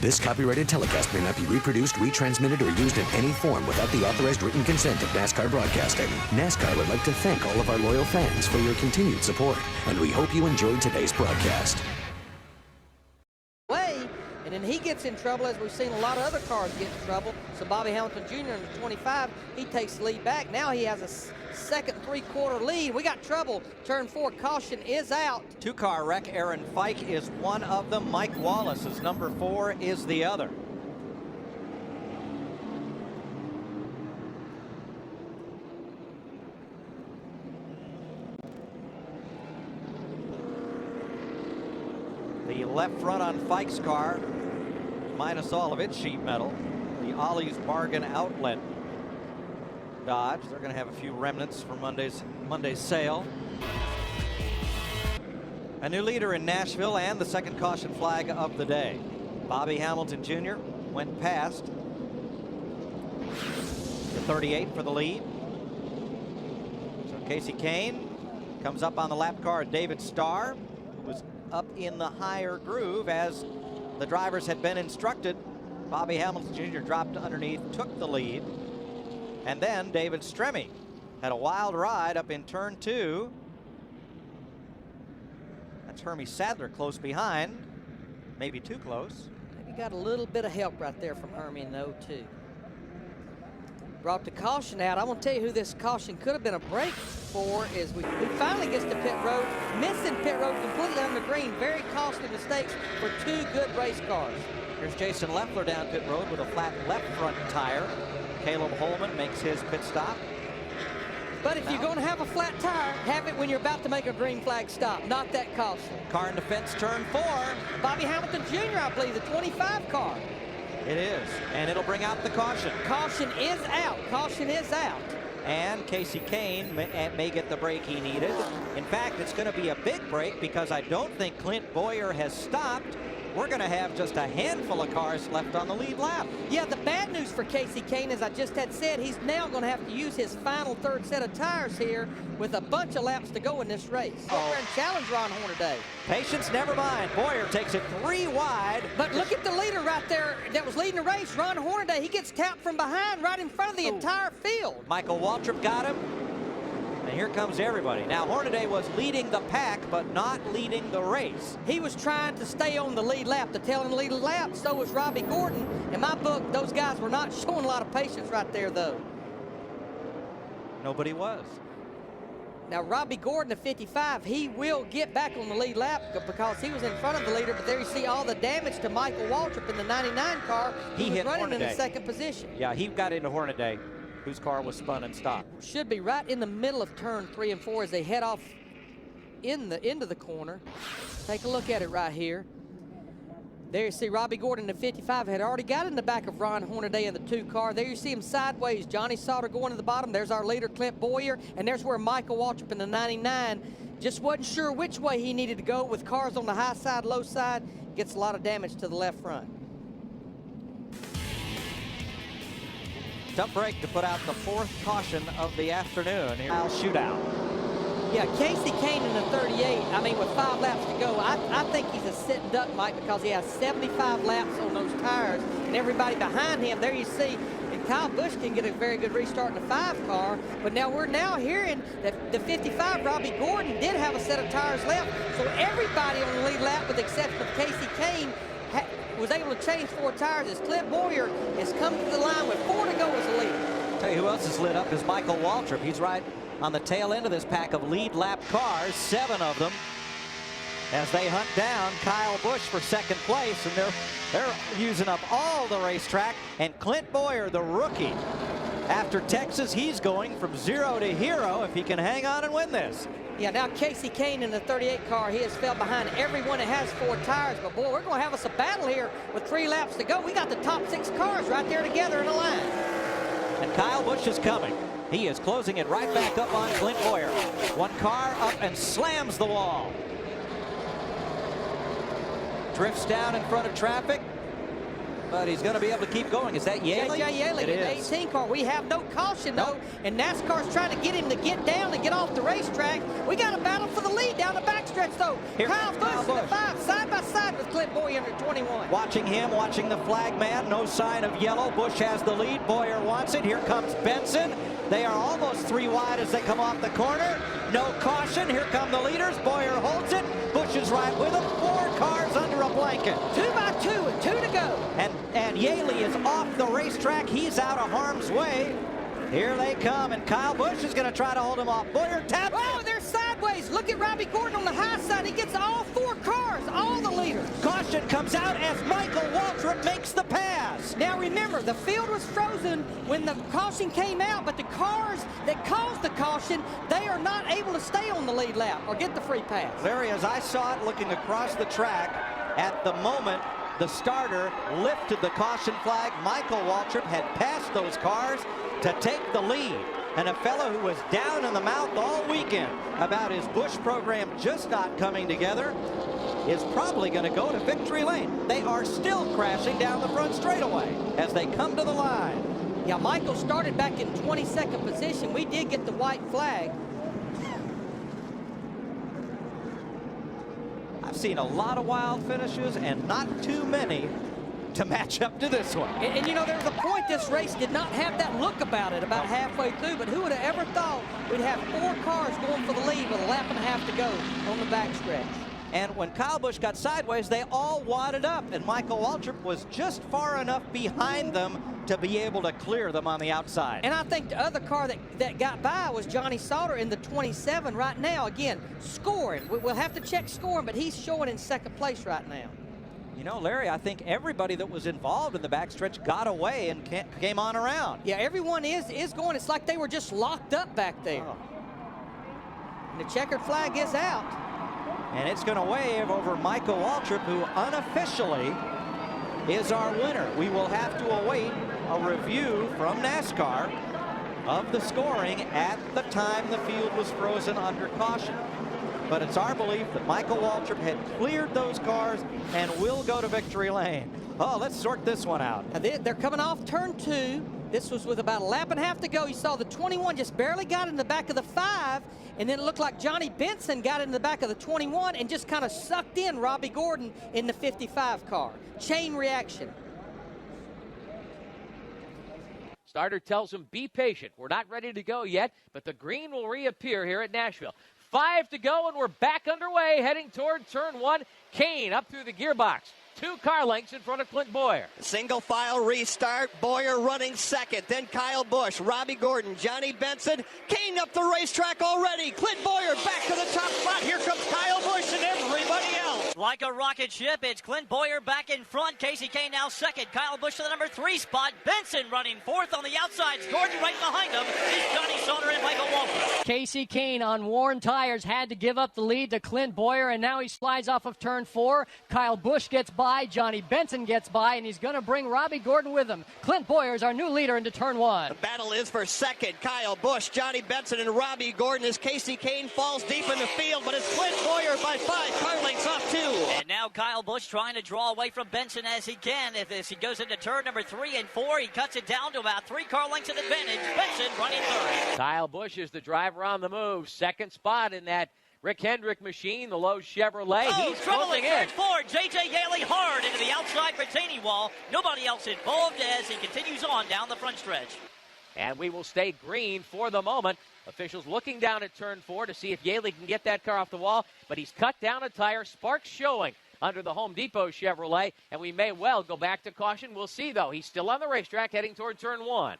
This copyrighted telecast may not be reproduced, retransmitted, or used in any form without the authorized written consent of NASCAR Broadcasting. NASCAR would like to thank all of our loyal fans for your continued support, and we hope you enjoyed today's broadcast. And then he gets in trouble, as we've seen a lot of other cars get in trouble. So Bobby Hamilton Jr. in the 25, he takes the lead back. Now he has a second three-quarter lead. We got trouble. Turn 4, caution is out. Two-car wreck. Aaron Fike is one of them. Mike Wallace is number 4, is the other. The left front on Fike's car, minus all of its sheet metal. The Ollie's Bargain Outlet Dodge. They're going to have a few remnants for Monday's sale. A new leader in Nashville and the second caution flag of the day. Bobby Hamilton Jr. went past the 38 for the lead. So Casey Kane comes up on the lap car. David Starr, who was up in the higher groove as the drivers had been instructed. Bobby Hamilton Jr. dropped underneath, took the lead. And then David Stremme had a wild ride up in turn 2. That's Hermie Sadler close behind, maybe too close. Maybe got a little bit of help right there from Hermie in the 0-2. Brought the caution out. I want to tell you who this caution could have been a break for is we finally gets to pit road, missing pit road completely on the green. Very costly mistakes for 2 good race cars. Here's Jason Leffler down pit road with a flat left front tire. Caleb Holman makes his pit stop. But if you're going to have a flat tire, have it when you're about to make a green flag stop, not that costly. Car in defense, turn 4. Bobby Hamilton Jr., I believe, the 25 car. It is, and it'll bring out the caution. Caution is out. Caution is out. And Casey Kane may get the break he needed. In fact, it's going to be a big break because I don't think Clint Boyer has stopped. We're going to have just a handful of cars left on the lead lap. Yeah, the bad news for Casey Kane, as I just had said, he's now going to have to use his final third set of tires here with a bunch of laps to go in this race. Over and challenge Ron Hornaday. Patience, never mind. Boyer takes it 3 wide. But look at the leader right there that was leading the race, Ron Hornaday. He gets tapped from behind right in front of the entire field. Michael Waltrip got him. And here comes everybody. Now, Hornaday was leading the pack, but not leading the race. He was trying to stay on the lead lap, the tail end lead lap. So was Robbie Gordon. In my book, those guys were not showing a lot of patience right there, though. Nobody was. Now, Robbie Gordon, the 55, he will get back on the lead lap because he was in front of the leader. But there you see all the damage to Michael Waltrip in the 99 car. He was running in the second position. Yeah, he got into Hornaday, whose car was spun and stopped. Should be right in the middle of turn 3 and 4 as they head off into the corner. Take a look at it right here. There you see Robbie Gordon, the 55, had already got in the back of Ron Hornaday in the 2 car. There you see him sideways. Johnny Sauter going to the bottom. There's our leader, Clint Boyer. And there's where Michael Waltrip in the 99 just wasn't sure which way he needed to go with cars on the high side, low side. Gets a lot of damage to the left front. Tough break to put out the 4th caution of the afternoon. Here, shootout. Yeah, Casey Kane in the 38, I mean, with 5 laps to go, I think he's a sitting duck, Mike, because he has 75 laps on those tires, and everybody behind him, there you see, and Kyle Busch can get a very good restart in the 5 car, but now we're hearing that the 55, Robbie Gordon, did have a set of tires left, so everybody on the lead lap, with the exception of Casey Kane, was able to change 4 tires as Clint Boyer is coming to the line with 4 to go as a leader. Tell you who else is lit up is Michael Waltrip. He's right on the tail end of this pack of lead lap cars, 7 of them, as they hunt down Kyle Busch for 2nd place, and they're using up all the racetrack. And Clint Boyer, the rookie, after Texas, he's going from 0 to hero if he can hang on and win this. Yeah, now Casey Kane in the 38 car, he has fell behind everyone that has 4 tires. But, boy, we're going to have us a battle here with 3 laps to go. We got the top 6 cars right there together in a line. And Kyle Busch is coming. He is closing it right back up on Clint Boyer. 1 car up and slams the wall. Drifts down in front of traffic. but he's going to be able to keep going. Is that Yaley? J.J. Yaley It in the is. 18 car. We have no caution, though, and NASCAR's trying to get him to get down and get off the racetrack. We got a battle for the lead down the backstretch, though. Here Kyle comes Busch Kyle in the Busch. 5, side by side with Clint Boyer under 21. Watching him, watching the flag man. No sign of yellow. Busch has the lead. Boyer wants it. Here comes Benson. They are almost 3 wide as they come off the corner. No caution. Here come the leaders. Boyer holds it. Busch is right with him. 4 cars under a blanket. 2 by 2 and 2 to go. And Yaley is off the racetrack. He's out of harm's way. Here they come, and Kyle Busch is going to try to hold him off. Boyer taps. Oh, they're sideways. Look at Robbie Gordon on the high side. He gets all 4 cars, all the leaders. Caution comes out as Michael Waltrip makes the pass. Now remember, the field was frozen when the caution came out, but the cars that caused the caution, they are not able to stay on the lead lap or get the free pass. Larry, as I saw it looking across the track, at the moment the starter lifted the caution flag, Michael Waltrip had passed those cars to take the lead. And a fellow who was down in the mouth all weekend about his Busch program just not coming together is probably going to go to victory lane. They are still crashing down the front straightaway as they come to the line. Yeah, Michael started back in 22nd position. We did get the white flag. I've seen a lot of wild finishes and not too many to match up to this one. And you know, there was a point this race did not have that look about it about halfway through, but who would have ever thought we'd have 4 cars going for the lead with a lap and a half to go on the backstretch. And when Kyle Busch got sideways, they all wadded up, and Michael Waltrip was just far enough behind them to be able to clear them on the outside. And I think the other car that got by was Johnny Sauter in the 27 right now. Again, scoring. We'll have to check scoring, but he's showing in 2nd place right now. You know, Larry, I think everybody that was involved in the backstretch got away and came on around. Yeah, everyone is going. It's like they were just locked up back there. Oh. And the checkered flag is out. And it's going to wave over Michael Waltrip, who unofficially is our winner. We will have to await a review from NASCAR of the scoring at the time the field was frozen under caution. But it's our belief that Michael Waltrip had cleared those cars and will go to victory lane. Oh, let's sort this one out. Now they're coming off turn 2. This was with about a lap and a half to go. You saw the 21 just barely got in the back of the 5, and then it looked like Johnny Benson got in the back of the 21 and just kind of sucked in Robbie Gordon in the 55 car. Chain reaction. Starter tells him, be patient. We're not ready to go yet, but the green will reappear here at Nashville. 5 to go, and we're back underway, heading toward turn 1. Kane up through the gearbox. 2 car lengths in front of Clint Boyer. Single file restart. Boyer running second. Then Kyle Busch, Robbie Gordon, Johnny Benson. Kane up the racetrack already. Clint Boyer back to the top spot. Here comes Kyle Busch and everybody else. Like a rocket ship, it's Clint Boyer back in front. Casey Kane now second. Kyle Busch to the number 3 spot. Benson running 4th on the outsides. Gordon right behind him is Johnny Sauter and Michael Waltrip. Casey Kane on worn tires had to give up the lead to Clint Boyer, and now he slides off of turn 4. Kyle Busch gets by. Johnny Benson gets by, and he's going to bring Robbie Gordon with him. Clint Boyer is our new leader into turn 1. The battle is for second. Kyle Busch, Johnny Benson, and Robbie Gordon as Casey Kane falls deep in the field, but it's Clint Boyer by 5 car lengths off 2. And now Kyle Busch trying to draw away from Benson as he can. If he goes into turn number 3 and 4, he cuts it down to about 3 car lengths of advantage. Benson running 3rd. Kyle Busch is the driver on the move. 2nd spot in that Rick Hendrick machine, the Lowe's Chevrolet. He's trouble in closing turn in. 4. J.J. Yaley hard into the outside retaining wall. Nobody else involved as he continues on down the front stretch. And we will stay green for the moment. Officials looking down at turn 4 to see if Yaley can get that car off the wall, but he's cut down a tire. Sparks showing under the Home Depot Chevrolet, and we may well go back to caution. We'll see, though. He's still on the racetrack heading toward turn 1.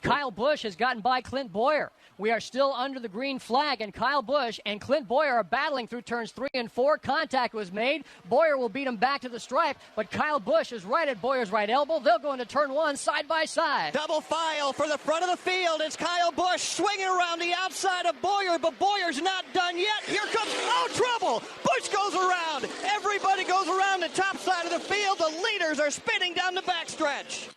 Kyle Busch has gotten by Clint Boyer. We are still under the green flag, and Kyle Busch and Clint Boyer are battling through turns 3 and 4. Contact was made. Boyer will beat him back to the stripe, but Kyle Busch is right at Boyer's right elbow. They'll go into turn 1 side by side. Double file for the front of the field. It's Kyle Busch swinging around the outside of Boyer, but Boyer's not done yet. Here comes, trouble. Busch goes around. Everybody goes around the top side of the field. The leaders are spinning down the backstretch.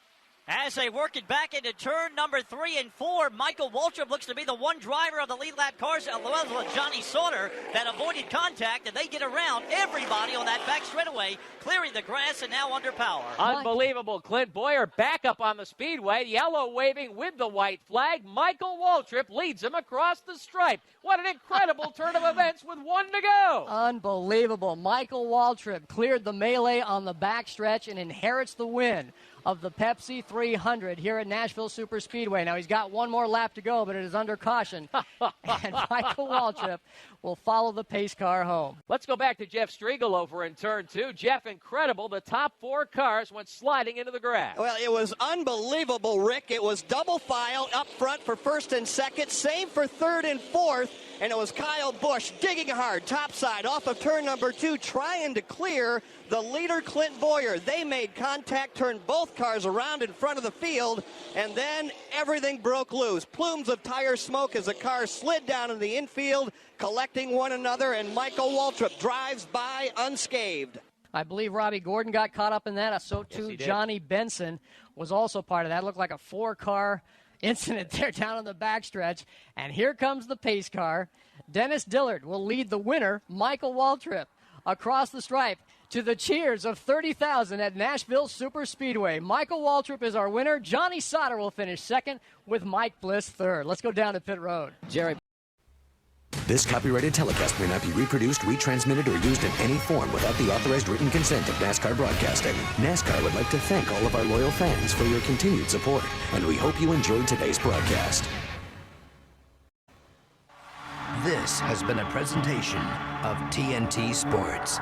As they work it back into turn number 3 and 4, Michael Waltrip looks to be the one driver of the lead lap cars, as well as Johnny Sauter, that avoided contact, and they get around everybody on that back straightaway, clearing the grass and now under power. Unbelievable. Clint Boyer back up on the speedway, yellow waving with the white flag. Michael Waltrip leads him across the stripe. What an incredible turn of events with 1 to go. Unbelievable. Michael Waltrip cleared the melee on the backstretch and inherits the win of the Pepsi 300 here at Nashville Superspeedway. Now, he's got one more lap to go, but it is under caution. And Michael Waltrip will follow the pace car home. Let's go back to Jeff Striegel over in turn 2. Jeff, incredible. The top 4 cars went sliding into the grass. Well, it was unbelievable, Rick. It was double file up front for first and second, same for third and fourth, and it was Kyle Busch digging hard, topside, off of turn number 2, trying to clear the leader, Clint Boyer. They made contact, turned both cars around in front of the field, and then everything broke loose. Plumes of tire smoke as the car slid down in the infield, collecting one another, and Michael Waltrip drives by unscathed. I believe Robbie Gordon got caught up in that. So too Johnny Benson was also part of that. It looked like a 4-car incident there down on the backstretch. And here comes the pace car. Dennis Dillard will lead the winner, Michael Waltrip, across the stripe to the cheers of 30,000 at Nashville Superspeedway. Michael Waltrip is our winner. Johnny Sauter will finish second with Mike Bliss third. Let's go down to pit road. Jerry. This copyrighted telecast may not be reproduced, retransmitted, or used in any form without the authorized written consent of NASCAR Broadcasting. NASCAR would like to thank all of our loyal fans for your continued support, and we hope you enjoyed today's broadcast. This has been a presentation of TNT Sports.